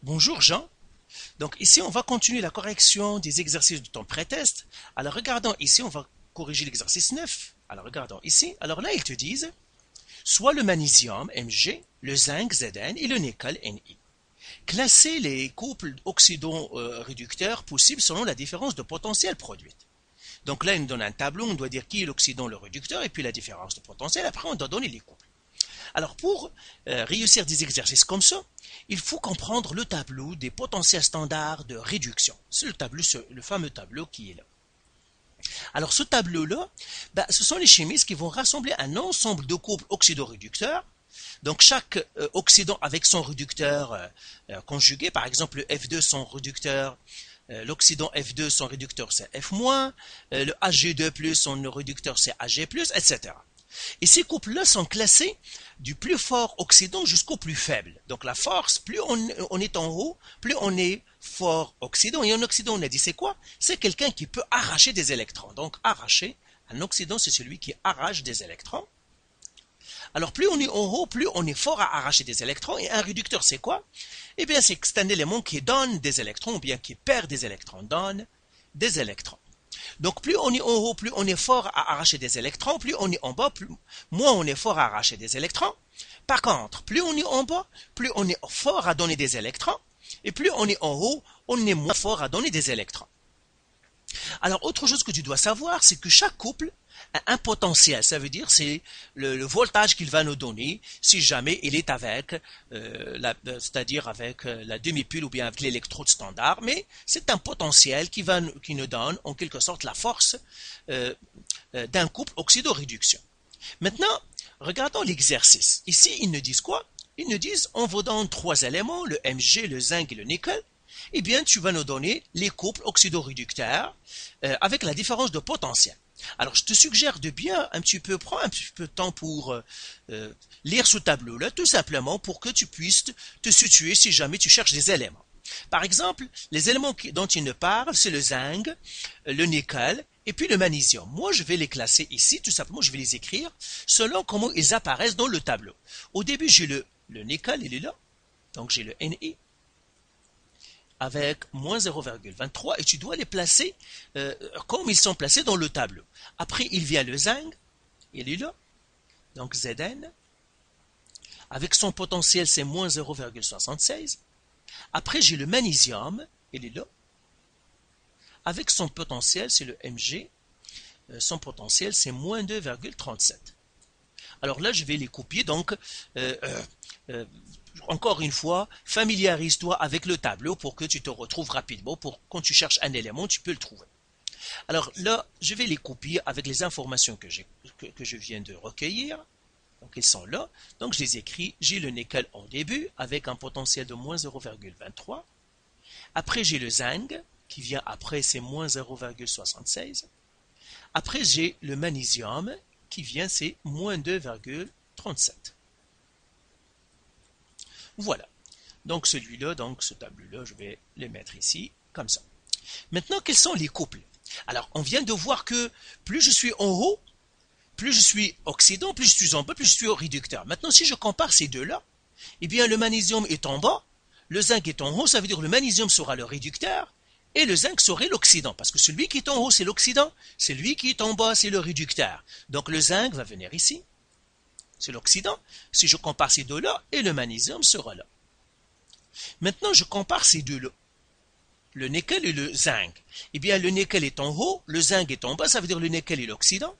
Bonjour Jean. Donc ici, on va continuer la correction des exercices de ton pré-test. Alors regardons ici, on va corriger l'exercice 9. Alors regardons ici. Alors là, ils te disent soit le magnésium Mg, le zinc Zn et le nickel Ni. Classer les couples oxydants-réducteurs possibles selon la différence de potentiel produite. Donc là, il nous donne un tableau, on doit dire qui est l'oxydant, le réducteur, et puis la différence de potentiel. Après, on doit donner les couples. Alors pour réussir des exercices comme ça, il faut comprendre le tableau des potentiels standards de réduction. C'est le fameux tableau qui est là. Alors ce tableau-là, ce sont les chimistes qui vont rassembler un ensemble de couples oxydoréducteurs. Donc chaque oxydant avec son réducteur conjugué, par exemple le F2 son réducteur, l'oxydant F2 son réducteur c'est F-, le Hg2+, son réducteur c'est Hg+, etc. Et ces couples-là sont classés du plus fort oxydant jusqu'au plus faible. Donc la force, plus on est en haut, plus on est fort oxydant. Et un oxydant, on a dit c'est quoi? C'est quelqu'un qui peut arracher des électrons. Donc arracher, un oxydant c'est celui qui arrache des électrons. Alors plus on est en haut, plus on est fort à arracher des électrons. Et un réducteur c'est quoi? Eh bien c'est un élément qui donne des électrons ou bien qui perd des électrons, donne des électrons. Donc plus on est en haut, plus on est fort à arracher des électrons, plus on est en bas, moins on est fort à arracher des électrons. Par contre, plus on est en bas, plus on est fort à donner des électrons, et plus on est en haut, on est moins fort à donner des électrons. Alors, autre chose que tu dois savoir, c'est que chaque couple a un potentiel. Ça veut dire c'est le voltage qu'il va nous donner si jamais il est avec, c'est-à-dire avec la demi-pile ou bien avec l'électrode standard. Mais c'est un potentiel qui nous donne en quelque sorte la force d'un couple oxydoréduction. Maintenant, regardons l'exercice. Ici, ils nous disent quoi? Ils nous disent on vous donne trois éléments, le Mg, le zinc et le nickel. Eh bien, tu vas nous donner les couples oxydoréducteurs avec la différence de potentiel. Alors, je te suggère de bien prendre un petit peu de temps pour lire ce tableau-là, tout simplement pour que tu puisses te situer si jamais tu cherches des éléments. Par exemple, les éléments dont il nous parle, c'est le zinc, le nickel et puis le magnésium. Moi, je vais les classer ici, tout simplement, je vais les écrire selon comment ils apparaissent dans le tableau. Au début, j'ai le nickel, il est là, donc j'ai le Ni avec moins 0,23 et tu dois les placer comme ils sont placés dans le tableau. Après, il vient le zinc, il est là, donc Zn, avec son potentiel c'est moins 0,76. Après, j'ai le magnésium, il est là, avec son potentiel c'est le Mg, son potentiel c'est moins 2,37. Alors là, je vais les copier, donc encore une fois, familiarise-toi avec le tableau pour que tu te retrouves rapidement. Quand tu cherches un élément, tu peux le trouver. Alors là, je vais les copier avec les informations que je viens de recueillir. Donc, ils sont là. Donc, je les écris. J'ai le nickel en début avec un potentiel de moins 0,23. Après, j'ai le zinc qui vient après, c'est moins 0,76. Après, j'ai le magnésium qui vient, c'est moins 2,37. Voilà. Donc celui-là, donc ce tableau-là, je vais le mettre ici, comme ça. Maintenant, quels sont les couples? Alors, on vient de voir que plus je suis en haut, plus je suis oxydant, plus je suis en bas, plus je suis réducteur. Maintenant, si je compare ces deux-là, eh bien, le magnésium est en bas, le zinc est en haut, ça veut dire que le magnésium sera le réducteur, et le zinc serait l'oxydant, parce que celui qui est en haut, c'est l'oxydant, celui qui est en bas, c'est le réducteur. Donc, le zinc va venir ici, c'est l'oxydant. Si je compare ces deux-là, et le magnésium sera là. Maintenant, je compare ces deux-là, le nickel et le zinc. Eh bien, le nickel est en haut, le zinc est en bas, ça veut dire le nickel est l'oxydant,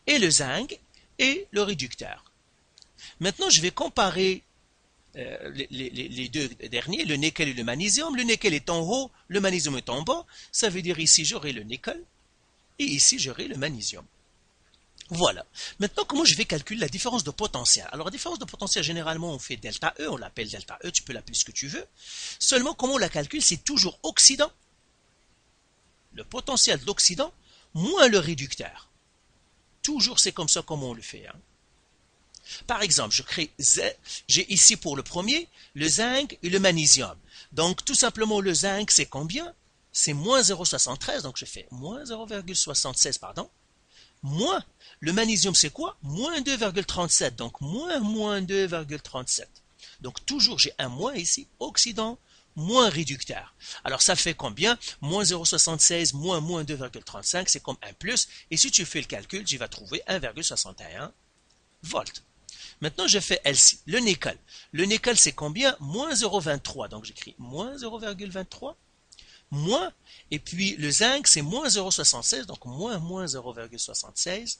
et le zinc est le réducteur. Maintenant, je vais comparer les deux derniers, le nickel et le magnésium. Le nickel est en haut, le magnésium est en bas, ça veut dire ici j'aurai le nickel, et ici j'aurai le magnésium. Voilà. Maintenant, comment je vais calculer la différence de potentiel? Alors, la différence de potentiel, généralement, on fait delta E, on l'appelle delta E, tu peux l'appeler ce que tu veux. Seulement, comment on la calcule? C'est toujours oxydant, le potentiel d'oxydant, moins le réducteur. Toujours, c'est comme ça comme on le fait. Hein. Par exemple, j'ai ici pour le premier, le zinc et le magnésium. Donc, tout simplement, le zinc, c'est combien? C'est moins 0,73, donc je fais moins 0,76, pardon. Moins, le magnésium c'est quoi? Moins 2,37, donc moins 2,37. Donc toujours j'ai un moins ici, oxydant, moins réducteur. Alors ça fait combien? Moins 0,76 moins 2,35, c'est comme un plus. Et si tu fais le calcul, tu vas trouver 1,61 volts. Maintenant, je fais LC, le nickel. Le nickel, c'est combien? Moins 0,23. Donc j'écris moins 0,23. Moins, et puis le zinc, c'est moins 0,76. Donc moins 0,76.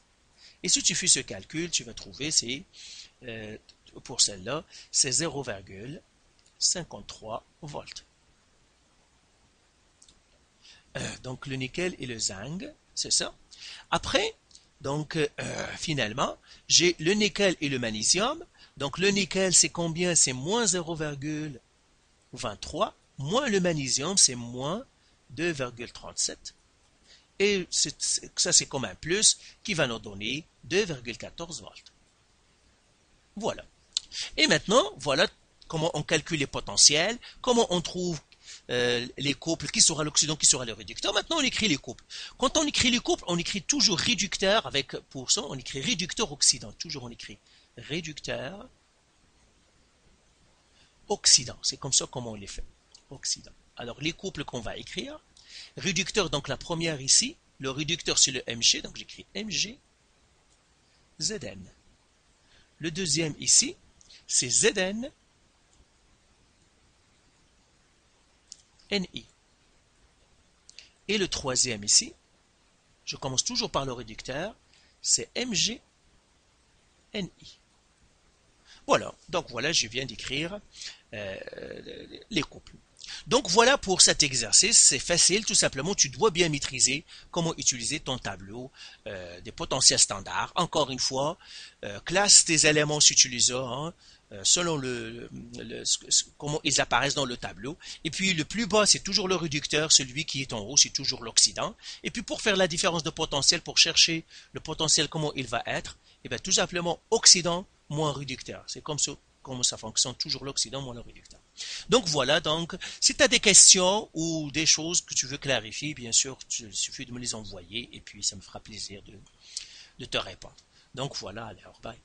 Et si tu fais ce calcul, tu vas trouver, c'est pour celle-là, c'est 0,53 volts. Donc le nickel et le zinc, c'est ça. Après, donc finalement, j'ai le nickel et le magnésium. Donc le nickel, c'est combien? C'est moins 0,23. Moins le magnésium, c'est moins 2,37. Et ça, c'est comme un plus qui va nous donner 2,14 volts. Voilà. Et maintenant, voilà comment on calcule les potentiels, comment on trouve les couples, qui sera l'oxydant, qui sera le réducteur. Maintenant, on écrit les couples. Quand on écrit les couples, on écrit toujours réducteur avec pour ça, on écrit réducteur oxydant. Toujours on écrit réducteur oxydant. C'est comme ça comment on les fait. Oxydant. Alors, les couples qu'on va écrire. Réducteur, donc la première ici. Le réducteur, c'est le Mg. Donc, j'écris Mg Zn. Le deuxième ici, c'est Zn Ni. Et le troisième ici, je commence toujours par le réducteur, c'est Mg Ni. Voilà, donc voilà, je viens d'écrire les couples. Donc voilà pour cet exercice, c'est facile, tout simplement, tu dois bien maîtriser comment utiliser ton tableau des potentiels standards. Encore une fois, classe tes éléments s'utilisant selon comment ils apparaissent dans le tableau. Et puis le plus bas, c'est toujours le réducteur, celui qui est en haut, c'est toujours l'oxydant. Et puis pour faire la différence de potentiel, pour chercher le potentiel, comment il va être, et bien tout simplement oxydant moins réducteur. C'est comme ça comment ça fonctionne, toujours l'oxydant moins le réducteur. Donc voilà, donc si tu as des questions ou des choses que tu veux clarifier, bien sûr, il suffit de me les envoyer et puis ça me fera plaisir de te répondre. Donc voilà, alors bye.